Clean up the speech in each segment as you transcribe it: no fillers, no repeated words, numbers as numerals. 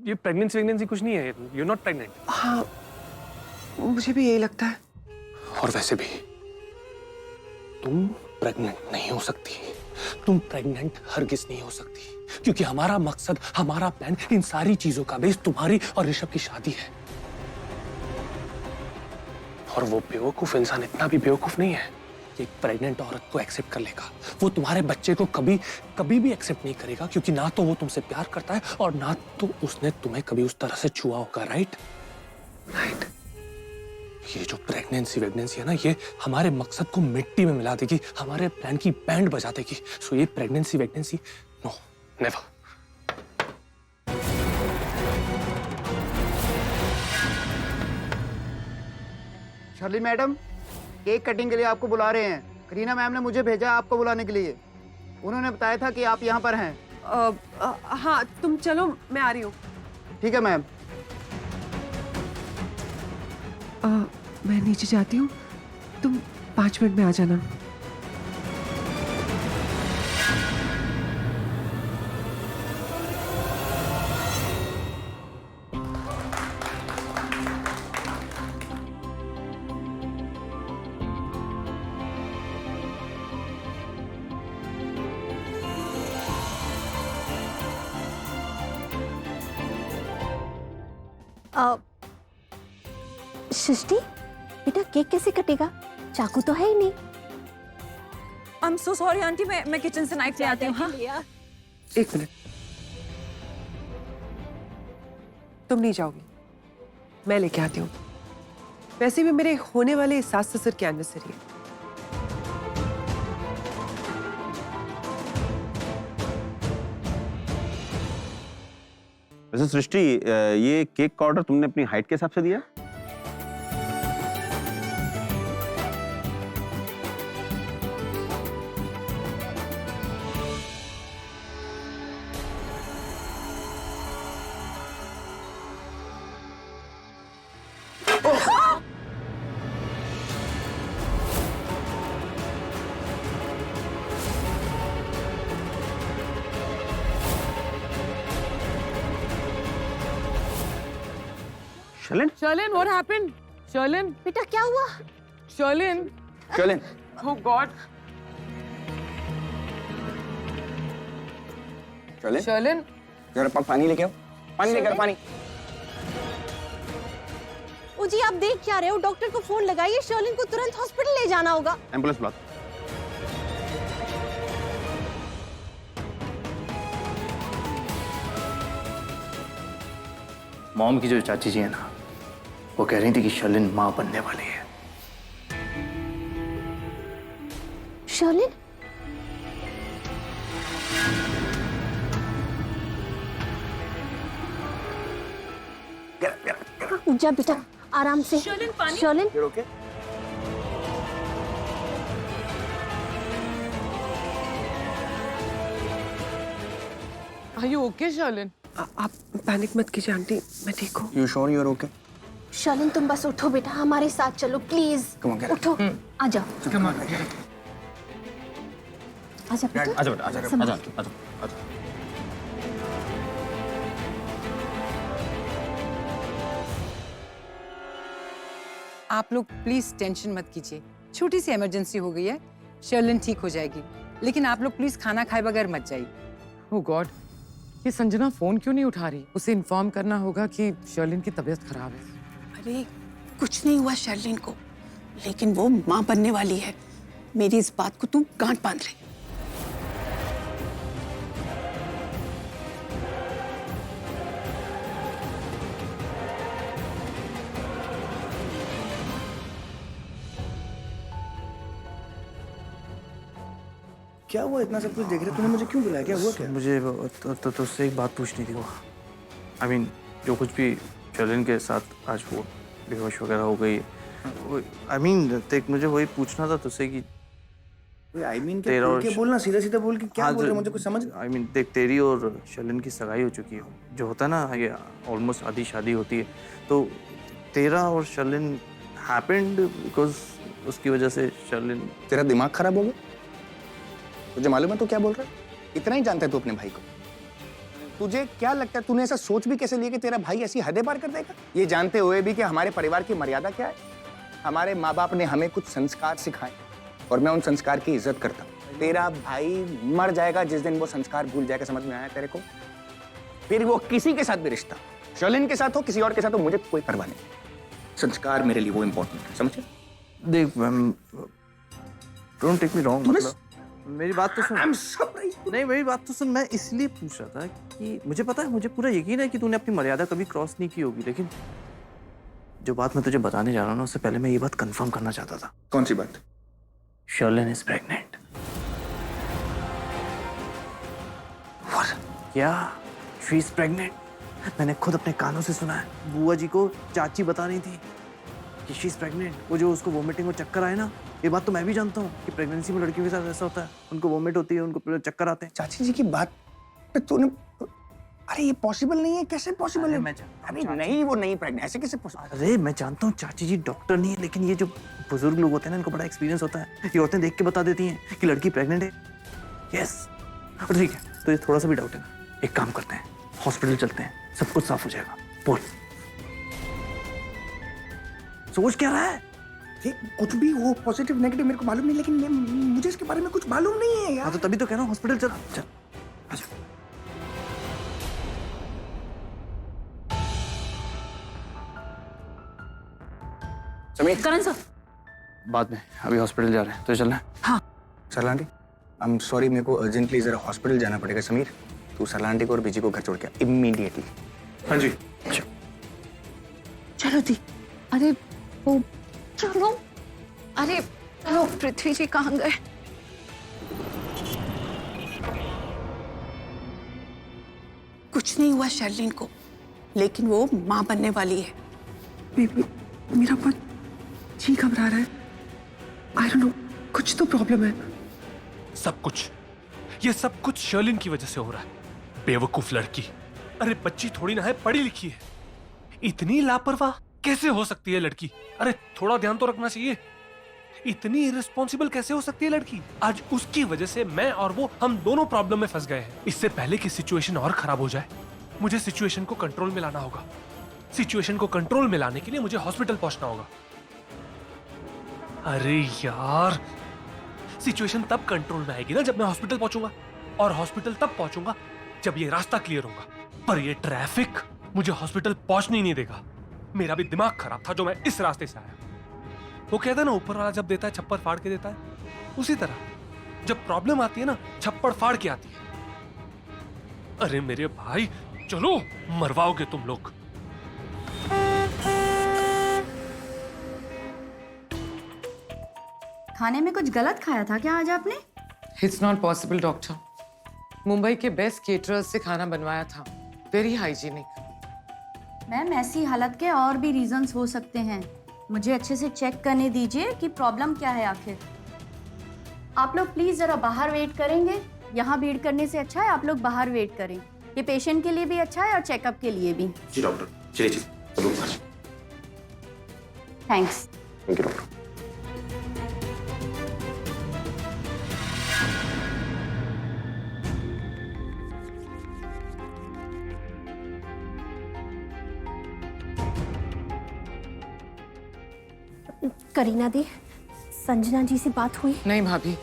ये प्रेगनेंसी कुछ नहीं है, यू आर नॉट प्रेग्नेंट। हाँ, मुझे भी यही लगता है। और वैसे भी तुम प्रेग्नेंट नहीं हो सकती, तुम प्रेग्नेंट हरगिज नहीं हो सकती, क्योंकि हमारा मकसद, हमारा प्लान, इन सारी चीजों का बेस तुम्हारी और ऋषभ की शादी है। और वो बेवकूफ इंसान इतना भी बेवकूफ नहीं है कि एक प्रेग्नेंट औरत को एक्सेप्ट कर लेगा। वो तुम्हारे बच्चे को कभी भी एक्सेप्ट नहीं करेगा, क्योंकि ना तो वो तुमसे प्यार करता है और ना तो उसने तुम्हें कभी उस तरह से छुआ होगा। राइट? ये जो प्रेगनेंसी है ना, ये हमारे मकसद को मिट्टी में मिला देगी, हमारे प्लान की बैंड बजा देगी। सो ये pregnancy no, never. Shirley madam, cake cutting के लिए आपको बुला रहे हैं। करीना मैम ने मुझे भेजा है आपको बुलाने के लिए। उन्होंने बताया था कि आप यहाँ पर हैं। हाँ, तुम चलो, मैं आ रही हूँ। ठीक है मैम। मैं नीचे जाती हूँ, तुम 5 मिनट में आ जाना। सृष्टि, बेटा केक कैसे कटेगा? चाकू तो है ही नहीं। I'm so sorry आंटी, मैं किचन से नाइफ ले आती हूँ। हाँ? 1 मिनट, तुम नहीं जाओगी, मैं लेके आती हूँ। वैसे भी मेरे होने वाले सास ससुर की एनिवर्सरी है। वैसे सृष्टि, ये केक का ऑर्डर तुमने अपनी हाइट के हिसाब से दिया? Sherlyn? Sherlyn, what happened? Sherlyn, बेटा क्या हुआ? Sherlyn. Sherlyn, Oh God. Sherlyn, Sherlyn. जरा पानी लेके आओ, पानी लेकर पानी। ओ जी, आप देख क्या रहे हो? डॉक्टर को फोन लगाइए, शर्लिन को तुरंत हॉस्पिटल ले जाना होगा। एम्बुलेंस बुला। मॉम की जो चाची जी है ना, वो कह रही थी कि शर्लिन माँ बनने वाली है। शर्लिन? जा बेटा, आराम से। Sherlyn, okay? Are you okay, Sherlyn? आप पैनिक मत कीजिए आंटी, मैं ठीक हूँ। You sure you are okay? Sherlyn तुम बस उठो बेटा, हमारे साथ चलो please. Come on, get up. उठो, आ जाओ। Come on. आजा बेटा। आजा बेटा, आजा, संभाल। आजा, आजा, आजा। आप लोग प्लीज टेंशन मत कीजिए, छोटी सी इमरजेंसी हो गई है, शर्लिन ठीक हो जाएगी। लेकिन आप लोग प्लीज खाना खाए बगैर मत जाइए। Oh God. ये संजना फोन क्यों नहीं उठा रही? उसे इन्फॉर्म करना होगा कि शर्लिन की तबीयत खराब है। अरे कुछ नहीं हुआ शर्लिन को, लेकिन वो माँ बनने वाली है। मेरी इस बात को तू गांठ बांध ले। क्या हुआ? इतना सब कुछ देख रहे, तूने मुझे क्यों बुलाया? क्या हुआ? क्या मुझे तो उससे एक बात पूछनी थी। वो आई मीन जो कुछ भी शर्लिन के साथ आज वो बेहोश वगैरह हो गई, आई मीन देख, मुझे वही पूछना था तुझसे कि आई मीन तेरा और क्या बोलना, सीधा सीधा बोल के क्या हाँ, बोल रहे, मुझे कुछ समझ। आई मीन देख, तेरी और शर्लिन की सगाई हो चुकी है, जो होता है ना, ये ऑलमोस्ट आधी शादी होती है, तो तेरा और शर्लिन हैपेंड बिकॉज उसकी वजह से शर्लिन। तेरा दिमाग खराब हो गया? तुझे मालूम है तू क्या बोल रहा है? इतना ही जानता है तू अपने भाई को? तुझे क्या लगता है, तूने ऐसा सोच भी कैसे लिया कि तेरा भाई ऐसी हदें पार कर देगा? ये जानते हुए भी कि हमारे परिवार की मर्यादा क्या है। हमारे माँ बाप ने हमें कुछ संस्कार सिखाए और मैं उन संस्कार की इज्जत करता हूँ। तेरा भाई मर जाएगा जिस दिन वो संस्कार भूल जाएगा, समझ में आया तेरे को? फिर वो किसी के साथ भी रिश्ता, शर्लिन के साथ हो, किसी और के साथ हो, मुझे कोई परवाह नहीं। संस्कार मेरे लिए वो इम्पोर्टेंट है, समझे? देख ma'am, don't take me wrong, मतलब मेरी बात तो सुन। नहीं, मेरी बात तो सुन। मैं इसलिए पूछ रहा था कि मुझे पता है, मुझे पूरा यकीन है कि तूने अपनी मर्यादा कभी क्रॉस नहीं की होगी, लेकिन जो बात मैं तुझे बताने जा रहा हूँ ना, उससे पहले मैं ये बात कंफर्म करना चाहता था। कौन सी बात? Sherlyn is pregnant. क्या? She is pregnant? मैंने खुद अपने कानों से सुना है। बुआ जी को चाची बता रही थी कि शी इज प्रेग्नेंट। वो जो उसको वोमिटिंग और चक्कर आए ना, ये बात तो मैं भी जानता हूँ कि प्रेगनेंसी में लड़कियों के साथ ऐसा होता है, उनको वोमिट होती है, उनको चक्कर आते हैं। चाची जी की बात पे तूने, अरे ये पॉसिबल नहीं है, कैसे पॉसिबल है? अरे नहीं, वो नहीं प्रेग्नेंट, ऐसे कैसे पॉसिबल? अरे मैं जानता हूँ चाची जी डॉक्टर नहीं है, लेकिन ये जो बुजुर्ग लोग होते हैं ना, इनको बड़ा एक्सपीरियंस होता है। ये औरतें देख के बता देती हैं कि लड़की प्रेग्नेंट है। यस, ठीक है, तो ये थोड़ा सा भी डाउट है ना, एक काम करते हैं, हॉस्पिटल चलते हैं, सब कुछ साफ हो जाएगा। बोल, सोच क्या रहा है? ये कुछ भी हो, पॉजिटिव नेगेटिव मेरे को मालूम नहीं, लेकिन मुझे इसके बारे में कुछ मालूम नहीं है यार। हाँ तो तभी तो कह रहा हूँ, हॉस्पिटल चल। चल आजा। समीर, करण सर, बाद में, अभी हॉस्पिटल जा रहे हैं, तो चलना है। हाँ। सरलांटी, आई एम सॉरी, मेरे को अर्जेंटली जरा हॉस्पिटल जाना पड़ेगा। समीर, तू सरलांटी को और बीजी को घर छोड़ के इमीडिएटली। हाँ जी। चलो दी। अरे वो चलो, अरे चलो, पृथ्वी जी कहाँ गए? कुछ नहीं हुआ शर्लिन को, लेकिन वो माँ बनने वाली है। बेबी, मेरा बहुत जी घबरा रहा है। आई डोंट नो, कुछ तो प्रॉब्लम है। सब कुछ, ये सब कुछ शर्लिन की वजह से हो रहा है। बेवकूफ लड़की। अरे बच्ची थोड़ी ना है, पढ़ी लिखी है। इतनी लापरवाह कैसे हो सकती है लड़की? अरे थोड़ा ध्यान तो रखना चाहिए। इतनी इररिस्पॉन्सिबल कैसे हो सकती है लड़की? आज उसकी वजह से मैं और वो, हम दोनों प्रॉब्लम में फंस गए हैं। इससे पहले कि सिचुएशन और खराब हो जाए, मुझे सिचुएशन को कंट्रोल में लाना होगा। सिचुएशन को कंट्रोल में लाने के लिए मुझे हॉस्पिटल पहुंचना होगा। अरे यार, सिचुएशन तब कंट्रोल में आएगी ना जब मैं हॉस्पिटल पहुंचूंगा, और हॉस्पिटल तब पहुंचूंगा जब ये रास्ता क्लियर होगा। पर ये ट्रैफिक मुझे हॉस्पिटल पहुंचने ही नहीं देगा। मेरा भी दिमाग खराब था जो मैं इस रास्ते से आया। वो कहता है ना, ऊपर वाला जब देता है छप्पर फाड़ के देता है, उसी तरह जब प्रॉब्लम आती है ना, छप्पर फाड़ के आती है। अरे मेरे भाई, चलो, मरवाओगे तुम लोग। खाने में कुछ गलत खाया था क्या आज आपने? It's not possible doctor. Mumbai के बेस्ट केटरर्स से खाना बनवाया था, वेरी हाइजीनिक। मैम, ऐसी हालत के और भी रीजंस हो सकते हैं। मुझे अच्छे से चेक करने दीजिए कि प्रॉब्लम क्या है आखिर। आप लोग प्लीज जरा बाहर वेट करेंगे। यहाँ भीड़ करने से अच्छा है आप लोग बाहर वेट करें। ये पेशेंट के लिए भी अच्छा है और चेकअप के लिए भी। जी डॉक्टर, चलिए thanks. Thank you doctor. Kareena दी, संजना जी से बात हुई? नहीं भाभी,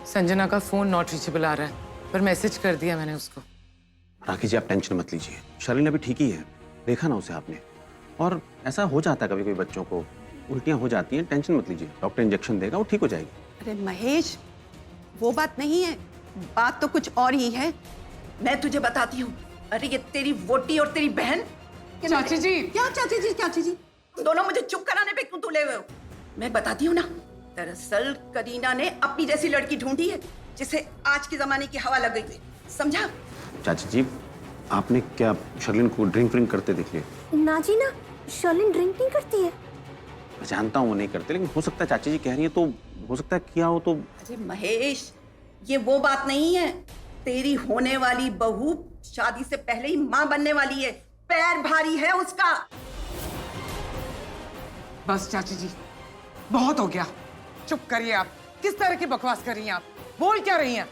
संजना का फोन नॉट रीचेबल आ रहा है, पर मैसेज कर दिया मैंने उसको। राखी जी, आप टेंशन मत लीजिए, शर्लिन अभी ठीक ही है। देखा ना उसे आपने, और ऐसा हो जाता है कभी कभी, बच्चों को उल्टियां हो जाती हैं। टेंशन मत लीजिए, डॉक्टर इंजेक्शन देगा, वो ठीक हो जाएगी। अरे महेश, वो बात नहीं है, बात तो कुछ और ही है। मैं तुझे बताती हूँ। अरे ये तेरी वोटी और तेरी बहन। चाची जी। क्या चाची जी? चाची जी दोनों मुझे चुप कराने पे क्यों तुले हुए हो? मैं बताती हूँ ना, दरअसल करीना ने अपनी जैसी लड़की ढूंढी है जिसे आज के जमाने की हवा लग गई है, समझा? चाची जी, आपने क्या शर्लिन को ड्रिंक व्रिंक करते देख लिया? ना जी ना, शर्लिन ड्रिंक नहीं करती है। मैं जानता हूँ वो नहीं करते, लेकिन हो सकता है चाची जी कह रही है तो हो सकता है किया हो तो। अरे महेश, ये वो बात नहीं है। तेरी होने वाली बहू शादी से पहले ही माँ बनने वाली है। पैर भारी है उसका। बस चाची जी, बहुत हो गया, चुप करिए आप। किस तरह की बकवास कर रही हैं आप? बोल क्या रही हैं?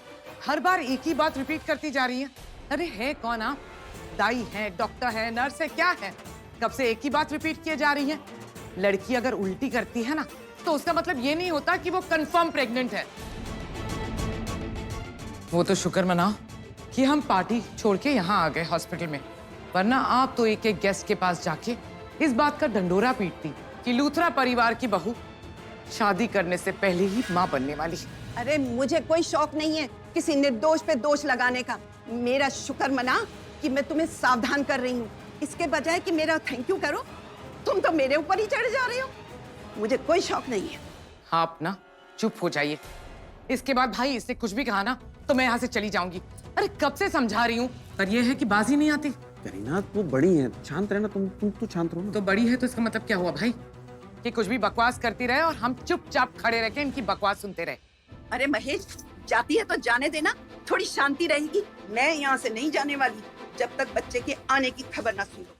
हर बार एक ही बात रिपीट करती जा रही हैं। अरे है कौन आप? दाई है, डॉक्टर है, नर्स है, क्या है? कब से एक ही बात रिपीट किए जा रही है। लड़की अगर उल्टी करती है ना तो उसका मतलब ये नहीं होता कि वो कंफर्म प्रेग्नेंट है। वो तो शुक्र मनाओ कि हम पार्टी छोड़ के यहाँ आ गए हॉस्पिटल में, वरना आप तो एक एक गेस्ट के पास जाके इस बात का डंडोरा पीटती कि लूथरा परिवार की बहू शादी करने से पहले ही माँ बनने वाली। अरे मुझे कोई शौक नहीं है किसी निर्दोष पे दोष लगाने का। मेरा शुक्र मना कि मैं तुम्हें सावधान कर रही हूँ, इसके बजाय कि मेरा थैंक यू करो तुम तो मेरे ऊपर ही चढ़ जा रहे हो। मुझे कोई शौक नहीं है। आप ना चुप हो जाइए, इसके बाद भाई इससे कुछ भी कहा ना तो मैं यहाँ से चली जाऊंगी। अरे कब से समझा रही हूँ, पर ये है कि बाजी नहीं आती। करीना वो बड़ी है, शांत रहना। तुम तो शांत रहो ना। तो बड़ी है तो इसका मतलब क्या हुआ भाई, कि कुछ भी बकवास करती रहे और हम चुपचाप खड़े रह के इनकी बकवास सुनते रहे। अरे महेश, जाती है तो जाने देना, थोड़ी शांति रहेगी। मैं यहाँ से नहीं जाने वाली जब तक बच्चे के आने की खबर ना सुनो।